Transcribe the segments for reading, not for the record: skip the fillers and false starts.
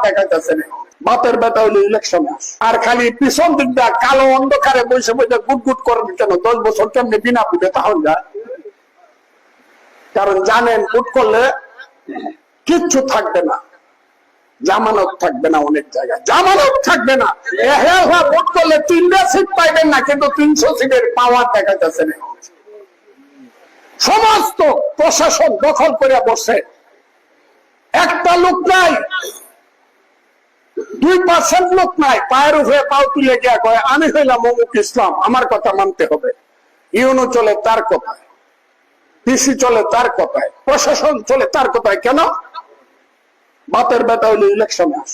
দেখাইতেছে না। বাপের বেটা হইলে ইলেকশন আর খালি পিছন দিক দা কালো অন্ধকারে বসে বসে গুটগুট করবে কেন? 10 বছর কেমনি বিনা ভোটে তাহলে যায়? কারণ জানেন ভোট করলে কিচ্ছু থাকবে না, জামানত থাকবে না, অনেক জায়গায় জামানত থাকবে না। ভোট করলে 3টা সিট পাইবেন না, কিন্তু 300 সিটের পাওয়ার দেখা যাচ্ছে না। সমস্ত প্রশাসন দখল করে বসে, একটা লোক নাই, 2% লোক নাই, পায়ের উপরে পাও তুলে গিয়া কয় আমি হইলাম অমুক ইসলাম, আমার কথা মানতে হবে। ইউনো চলে তার কথায়, পিসি চলে তার কথায়, প্রশাসন চলে তার কথায়। কেন? বাপের বেটা হইলে ইলেকশনে আস,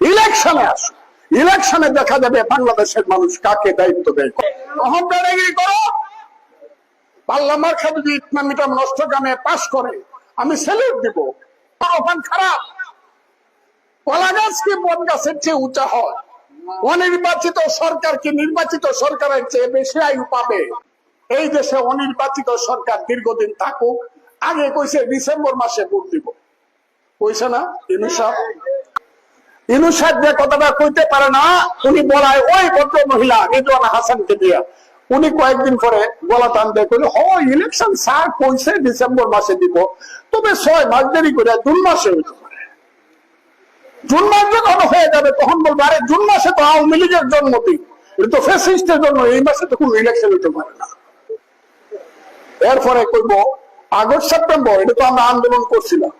ইলেকশনে আস, ইলেকশনে দেখা যাবে বাংলাদেশের মানুষ কাকে দায়িত্ব দেয়। অহংকারী করো, পার্লামার খাতে যদি ইকোনমিটা নষ্ট গানে পাস করে আমি স্যালুট দিব। ওখান খারাপ, কলা গাছ কি বট গাছের চেয়ে উঁচা হয়? অনির্বাচিত সরকার কি নির্বাচিত সরকারের চেয়ে বেশি আয়ু পাবে? এই দেশে অনির্বাচিত সরকার দীর্ঘদিন থাকুক। আগে কইছে ডিসেম্বর মাসে ভোট দিব, কইছে না ইনুসাদ যে কথাটা কইতে পারে না, উনি বলায় ওই ভদ্র মহিলা রিজওয়ানা হাসানকে দিয়া। উনি কয়েকদিন পরে গলা টান দিয়ে কইল, হ ইলেকশন স্যার কইছে ডিসেম্বর মাসে দিব, তবে 6 মাস দেরি করে জুন মাসে হইতে পারে। জুন মাস যখন হয়ে যাবে তখন বলবো আরে জুন মাসে তো আওয়ামী লীগের জন্মদিন, এটা তো ফ্যাসিস্টের জন্য, এই মাসে তো কোনো ইলেকশন হইতে পারে না। এরপরে কইব আগস্ট সেপ্টেম্বর, এটা তো আমরা আন্দোলন করছিলাম,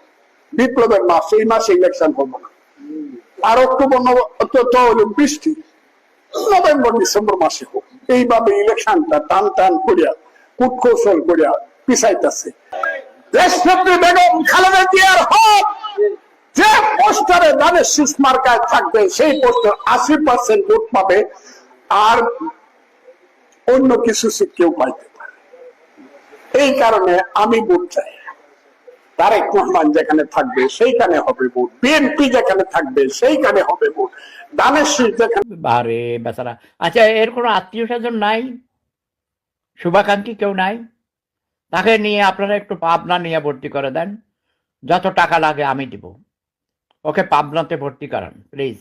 বিপ্লবের মাস, এই মাসে ইলেকশন হবে না। আর অক্টোবর হলো বৃষ্টি, নভেম্বর ডিসেম্বর মাসে হোক। এইভাবে ইলেকশনটা টান টান করিয়া কূটকৌশল করিয়া পিছাইতেছে। দেশনেত্রী বেগম খালেদা জিয়ার হক যে পোস্টারে ধানের শীষ মার্কায় থাকবে, সেই পোস্টার 80% ভোট পাবে, আর অন্য কিছু সিট কেউ পাইতে পারে। এই কারণে আমি ভোট চাই। তারেক রহমান যেখানে থাকবে সেইখানে হবে ভোট, বিএনপি যেখানে থাকবে সেইখানে হবে ভোট, ধানের শীষ যেখানে। আরে বেচারা, আচ্ছা এর কোনো আত্মীয় স্বজন নাই, শুভাকাঙ্ক্ষী কেউ নাই? তাকে নিয়ে আপনারা একটু পাবনা নিয়ে ভর্তি করে দেন, যত টাকা লাগে আমি দিব, ওকে পাবনাতে ভর্তি করান প্লিজ।